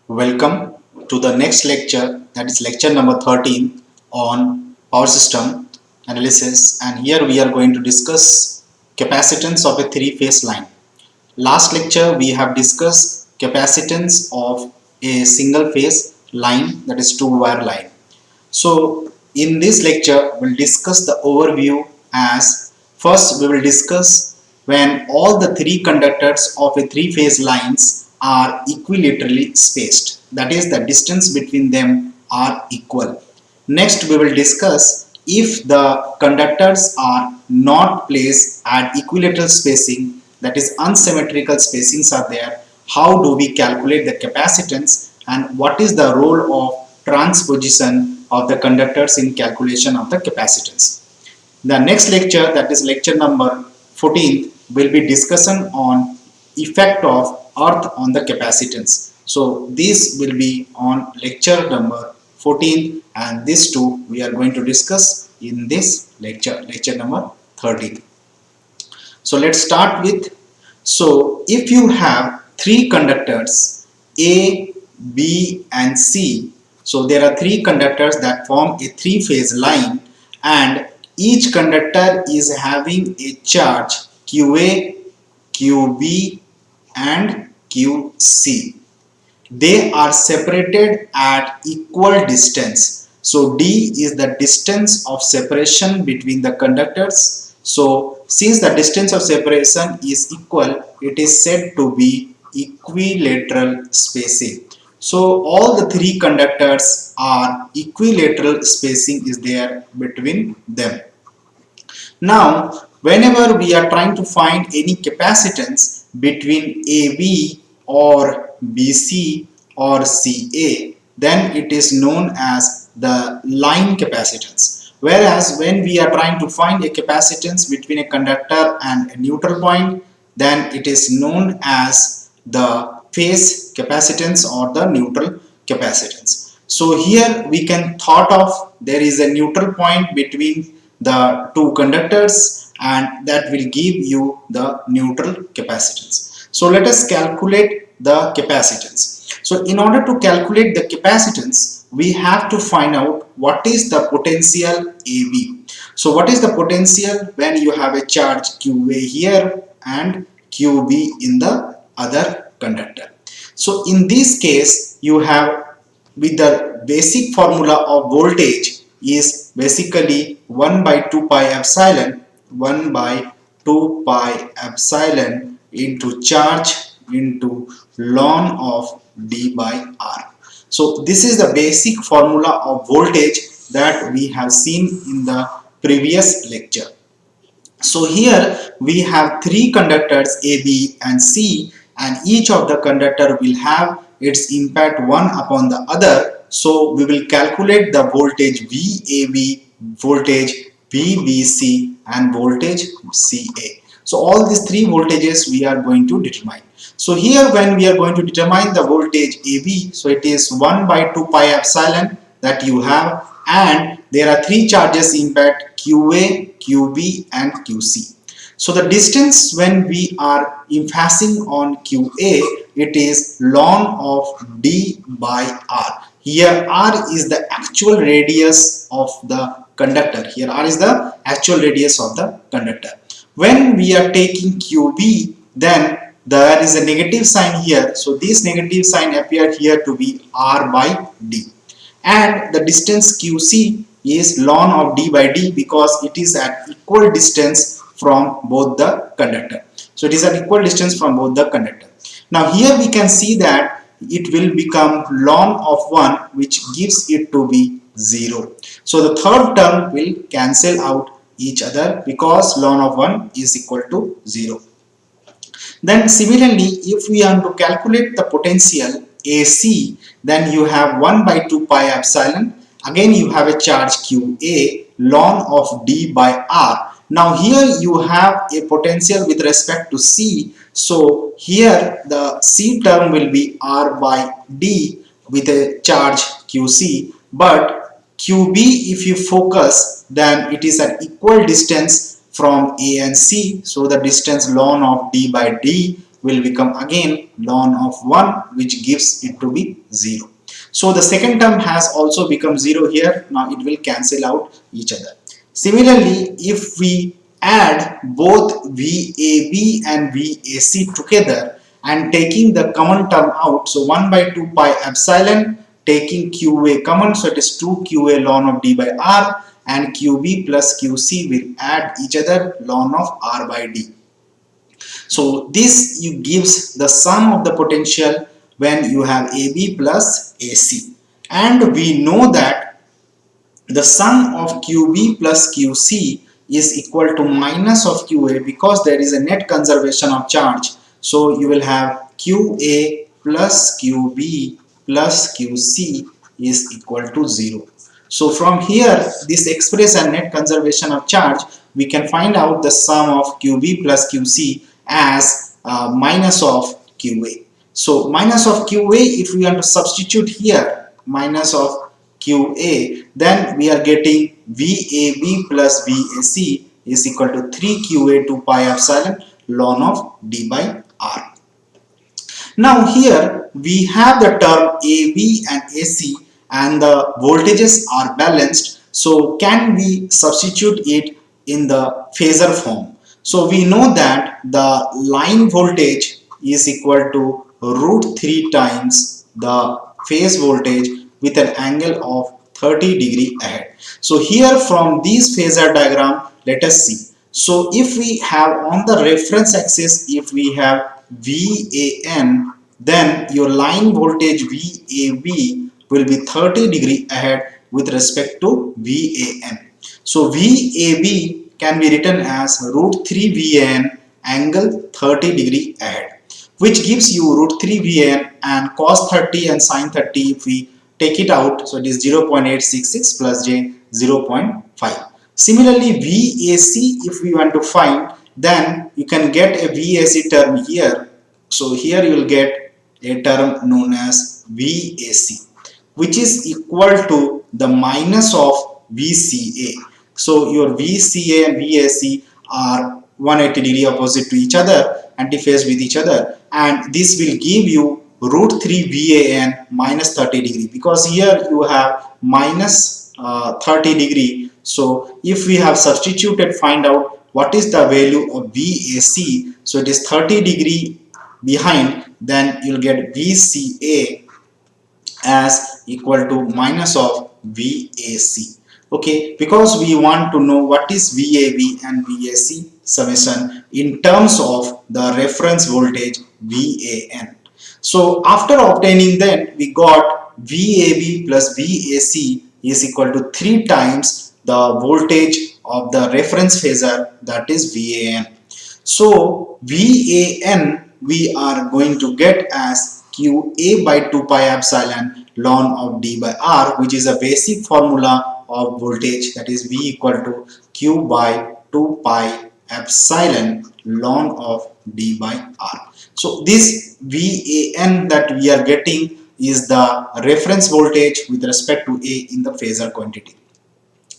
Welcome to the next lecture, that is lecture number 13 on power system analysis, and here we are going to discuss capacitance of a three-phase line. Last lecture we have discussed capacitance of a single phase line, that is two-wire line. So in this lecture we'll discuss the overview. As first we will discuss when all the three conductors of a three-phase lines are equilaterally spaced, that is the distance between them are equal. Next we will discuss if the conductors are not placed at equilateral spacing, that is unsymmetrical spacings are there, how do we calculate the capacitance and what is the role of transposition of the conductors in calculation of the capacitance. The next lecture, that is lecture number 14, will be discussion on effect of earth on the capacitance. So this will be on lecture number 14, and this too we are going to discuss in this lecture number 13. So let's start with, so if you have three conductors A, B and C, so there are three conductors that form a three-phase line, and each conductor is having a charge QA, QB and QC. They are separated at equal distance. So D is the distance of separation between the conductors. So since the distance of separation is equal, it is said to be equilateral spacing. So all the three conductors are equilateral spacing is there between them. Now whenever we are trying to find any capacitance between AB or BC or CA, then it is known as the line capacitance. Whereas when we are trying to find a capacitance between a conductor and a neutral point, then it is known as the phase capacitance or the neutral capacitance. So here we can thought of there is a neutral point between the two conductors, and that will give you the neutral capacitance. So let us calculate the capacitance. So in order to calculate the capacitance, we have to find out what is the potential AB. So what is the potential when you have a charge QA here and QB in the other conductor. So in this case you have, with the basic formula of voltage is basically 1 by 2 pi epsilon, 1 by 2 pi epsilon into charge into ln of d by r. So this is the basic formula of voltage that we have seen in the previous lecture. So here we have three conductors A, B and C, and each of the conductor will have its impact one upon the other. So we will calculate the voltage VAB, voltage VBC and voltage CA. So all these three voltages we are going to determine. So here when we are going to determine the voltage AB, so it is 1 by 2 pi epsilon that you have, and there are three charges impact QA, QB and QC. So the distance when we are passing on QA, it is ln of d by r. Here r is the actual radius of the conductor. Here r is the actual radius of the conductor. When we are taking QB, then there is a negative sign here. So this negative sign appeared here to be r by d. And the distance QC is ln of d by d because it is at equal distance from both the conductor. So it is at equal distance from both the conductor. Now here we can see that it will become ln of 1, which gives it to be 0. So the third term will cancel out each other because ln of 1 is equal to 0. Then similarly, if we are to calculate the potential AC, then you have 1 by 2 pi epsilon. Again you have a charge QA ln of d by r. Now here you have a potential with respect to C. So here the C term will be r by d with a charge QC, but QB, if you focus, then it is at equal distance from A and C. So the distance ln of d by d will become again ln of 1, which gives it to be 0. So the second term has also become 0 here. Now it will cancel out each other. Similarly, if we add both VAB and VAC together and taking the common term out, so 1 by 2 pi epsilon, taking QA common, so it is 2 QA ln of D by R, and QB plus QC will add each other ln of R by D. So this gives the sum of the potential when you have AB plus AC, and we know that the sum of QB plus QC is equal to minus of QA because there is a net conservation of charge. So you will have QA plus QB plus QC is equal to 0. So from here, this expression net conservation of charge, we can find out the sum of QB plus QC as minus of QA. So minus of QA, if we want to substitute here minus of QA, then we are getting VAB plus VAC is equal to 3 QA 2 pi epsilon ln of D by R. Now here we have the term AB and AC and the voltages are balanced. So can we substitute it in the phasor form? So we know that the line voltage is equal to root 3 times the phase voltage with an angle of 30 degree ahead. So here from this phasor diagram, let us see. So if we have on the reference axis, if we have VAN, then your line voltage VAB will be 30 degree ahead with respect to VAN. So VAB can be written as root 3 VAN angle 30 degree ahead, which gives you root 3 VAN and cos 30 and sin 30 if we take it out, so it is 0.866 plus j 0.5. Similarly, VAC, if we want to find, then you can get a VAC term here. So here you will get a term known as VAC, which is equal to the minus of VCA. So your VCA and VAC are 180 degree opposite to each other, antiphase with each other, and this will give you root 3 VAN minus 30 degree, because here you have minus 30 degree. So if we have substituted, find out what is the value of VAC, so it is 30 degree behind, then you'll get VCA as equal to minus of VAC. Okay, because we want to know what is VAB and VAC summation in terms of the reference voltage VAN. So after obtaining that, we got VAB plus VAC is equal to 3 times the voltage of the reference phasor, that is VAN. So VAN we are going to get as QA by 2 pi epsilon ln of D by R, which is a basic formula of voltage, that is V equal to Q by 2 pi epsilon ln of D by R. So this VAN that we are getting is the reference voltage with respect to A in the phasor quantity.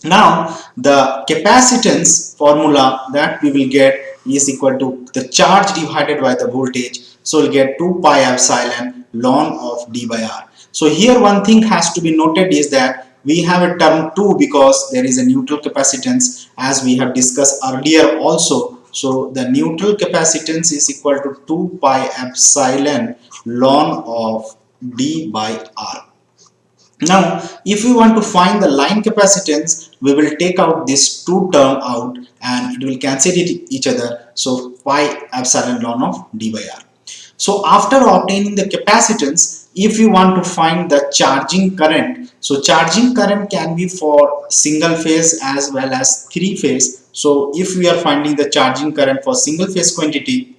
Now the capacitance formula that we will get is equal to the charge divided by the voltage. So we'll get 2 pi epsilon ln of D by R. So here one thing has to be noted is that we have a term 2 because there is a neutral capacitance, as we have discussed earlier also. So the neutral capacitance is equal to 2 pi epsilon ln of D by R. Now if we want to find the line capacitance, we will take out this 2 term out and it will cancel each other. So pi epsilon ln of D by R. So after obtaining the capacitance, if you want to find the charging current, so charging current can be for single phase as well as 3 phase. So if we are finding the charging current for single phase quantity,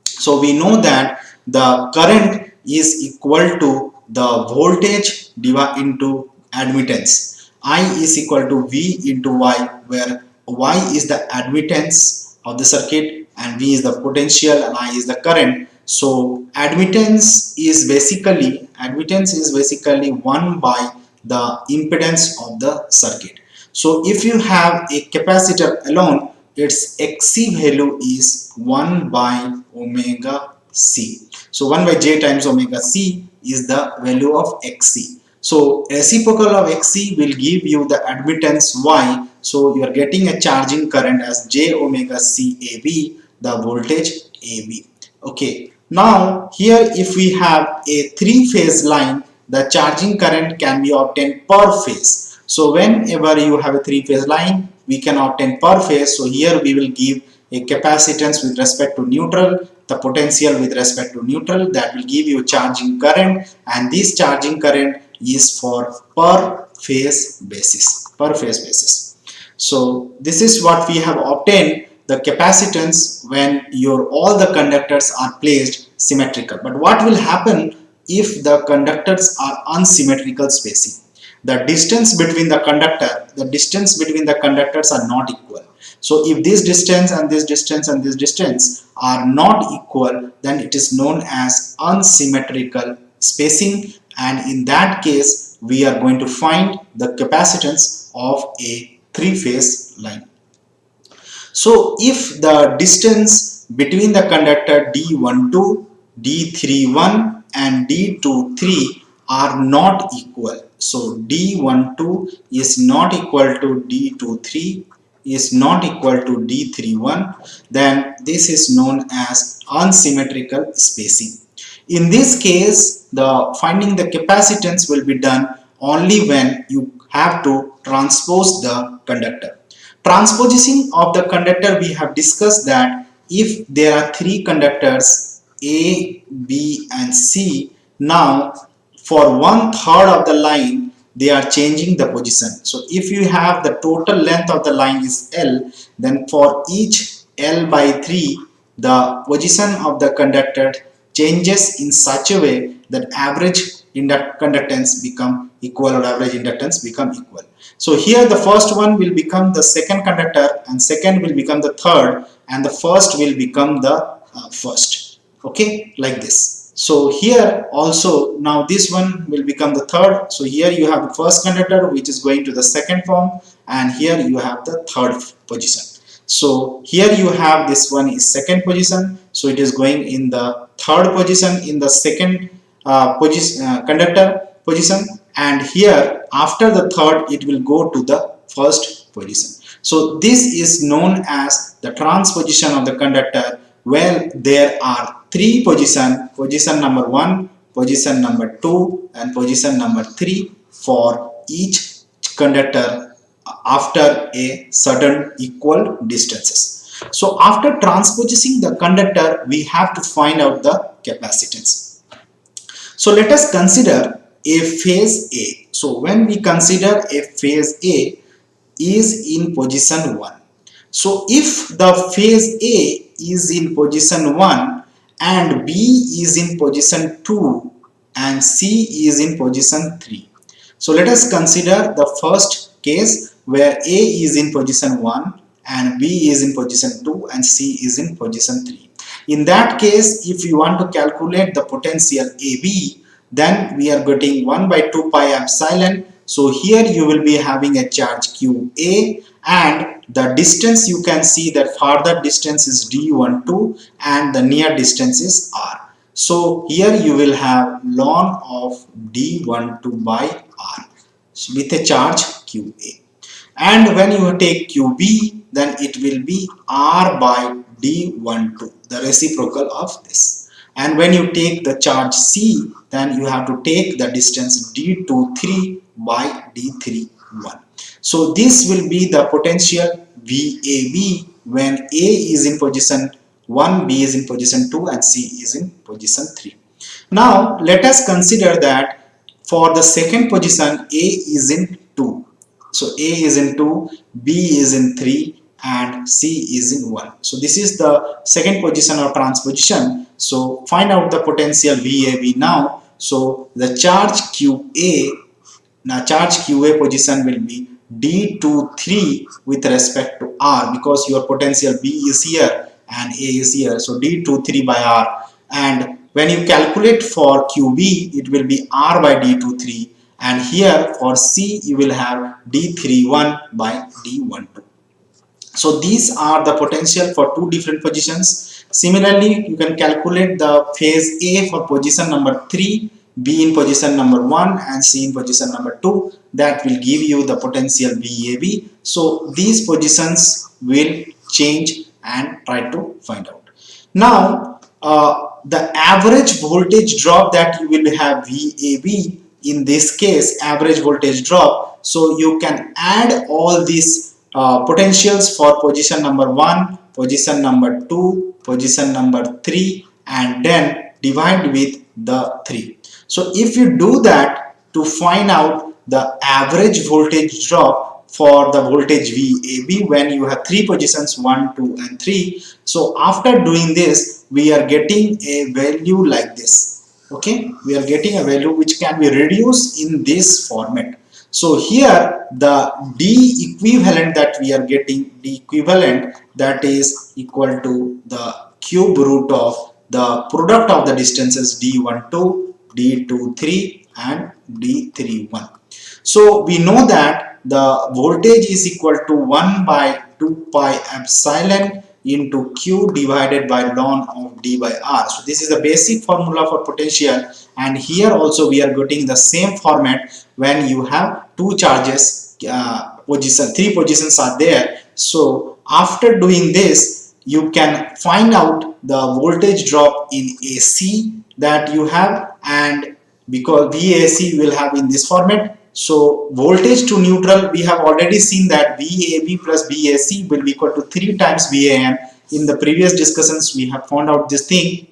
so we know that the current is equal to the voltage divided into admittance. I is equal to V into Y, where Y is the admittance of the circuit and V is the potential and I is the current. So admittance is basically 1 by the impedance of the circuit. So if you have a capacitor alone, its XC value is 1 by omega C. So 1 by J times omega C is the value of XC. So reciprocal of XC will give you the admittance Y. So you are getting a charging current as J omega C AB, the voltage AB. Okay. Now here if we have a three-phase line, the charging current can be obtained per phase. So whenever you have a three-phase line, we can obtain per phase. So here we will give a capacitance with respect to neutral, the potential with respect to neutral, that will give you charging current, and this charging current is for per phase basis. So this is what we have obtained the capacitance when your all the conductors are placed symmetrical. But what will happen if the conductors are unsymmetrical spacing? The distance between the conductors are not equal. So if this distance and this distance and this distance are not equal, then it is known as unsymmetrical spacing, and in that case we are going to find the capacitance of a three-phase line. So if the distance between the conductor D12, D31 and D23 are not equal, so D12 is not equal to D23 is not equal to D31, then this is known as unsymmetrical spacing. In this case, the finding the capacitance will be done only when you have to transpose the conductor. Transposition of the conductor, we have discussed that if there are three conductors A, B and C, now for 1/3 of the line they are changing the position. So if you have the total length of the line is L, then for each L by 3 the position of the conductor changes in such a way that average conductance become equal, or average inductance become equal. So here the first one will become the second conductor, and second will become the third, and the first will become the first. Okay, like this. So here also now this one will become the third. So here you have the first conductor which is going to the second form, and here you have the third position. So here you have this one is second position, so it is going in the third position in the second conductor position, and here after the third it will go to the first position. So this is known as the transposition of the conductor, where there are three positions: position number 1, position number 2 and position number 3 for each conductor after a certain equal distances. So after transposing the conductor, we have to find out the capacitance. So let us consider a phase A. So when we consider a phase A is in position 1. So if the phase A is in position 1 and B is in position 2 and C is in position 3. So let us consider the first case where A is in position 1 and B is in position 2 and C is in position 3. In that case, if you want to calculate the potential AB, then we are getting 1 by 2 pi epsilon. So here you will be having a charge QA, and the distance you can see that farther distance is D12 and the near distance is R. So here you will have ln of D12 by R with a charge QA. And when you take QB, then it will be R by D12, the reciprocal of this. And when you take the charge C, then you have to take the distance D23 by D31. So this will be the potential VAB when A is in position 1, B is in position 2 and C is in position 3. Now let us consider that for the second position A is in 2. So A is in 2, B is in 3 and C is in 1. So this is the second position of transposition. So find out the potential VAB now. So the charge QA, now charge QA position will be D23 with respect to R, because your potential B is here and A is here. So D23 by R, and when you calculate for QB, it will be R by D23, and here for C you will have D31 by D12. So these are the potential for two different positions. Similarly, you can calculate the phase A for position number 3, B in position number 1 and C in position number 2. That will give you the potential VAB. So these positions will change and try to find out. Now, the average voltage drop that you will have VAB, in this case average voltage drop, so you can add all these potentials for position number 1, position number 2, position number 3 and then divide with the 3. So if you do that to find out the average voltage drop for the voltage VAB when you have 3 positions 1, 2 and 3. So after doing this we are getting a value like this. Okay, we are getting a value which can be reduced in this format. So here the D equivalent that we are getting, D equivalent, that is equal to the cube root of the product of the distances D12, D23 and D31. So we know that the voltage is equal to 1 by 2 pi epsilon into Q divided by ln of D by R. So this is the basic formula for potential, and here also we are getting the same format when you have two charges, three positions are there. So after doing this you can find out the voltage drop in AC that you have, and because VAC will have in this format. So voltage to neutral, we have already seen that VAB plus VAC will be equal to 3 times VAN. In the previous discussions we have found out this thing.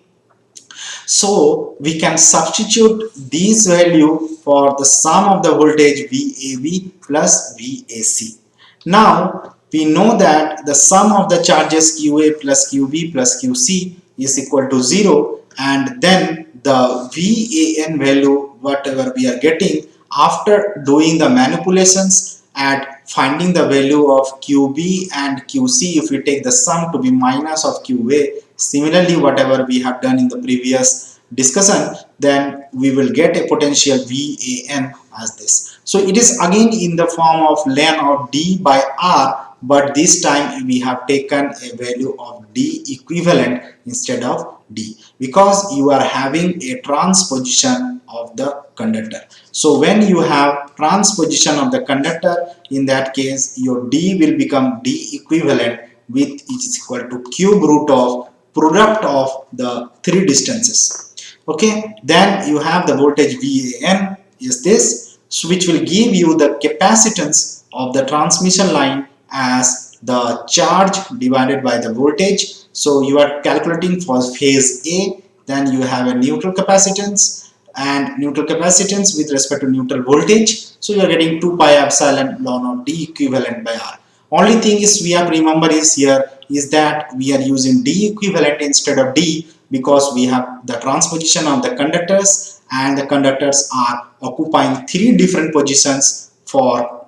So we can substitute these value for the sum of the voltage VAB plus VAC. Now we know that the sum of the charges QA plus QB plus QC is equal to 0, and then the VAN value whatever we are getting after doing the manipulations at finding the value of QB and QC, if we take the sum to be minus of QA, similarly whatever we have done in the previous discussion, then we will get a potential VAN as this. So it is again in the form of ln of D by R, but this time we have taken a value of D equivalent instead of D, because you are having a transposition of the conductor. So when you have transposition of the conductor, in that case your D will become D equivalent with is equal to cube root of product of the three distances. Okay, then you have the voltage VAN is this, so which will give you the capacitance of the transmission line as the charge divided by the voltage. So you are calculating for phase A, then you have a neutral capacitance and neutral capacitance with respect to neutral voltage. So you are getting 2 pi epsilon ln of D equivalent by R. Only thing is we have to remember is here is that we are using D equivalent instead of D, because we have the transposition of the conductors, and the conductors are occupying three different positions for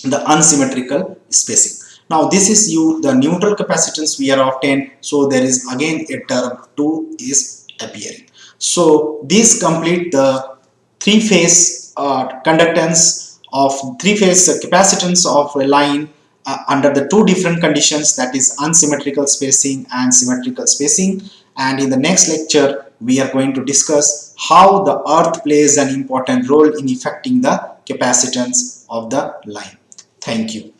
the unsymmetrical spacing. Now this is the neutral capacitance we are obtained, so there is again a term 2 is appearing. So these complete the three-phase conductance of three-phase capacitance of a line under the two different conditions, that is unsymmetrical spacing and symmetrical spacing. And in the next lecture we are going to discuss how the earth plays an important role in affecting the capacitance of the line. Thank you.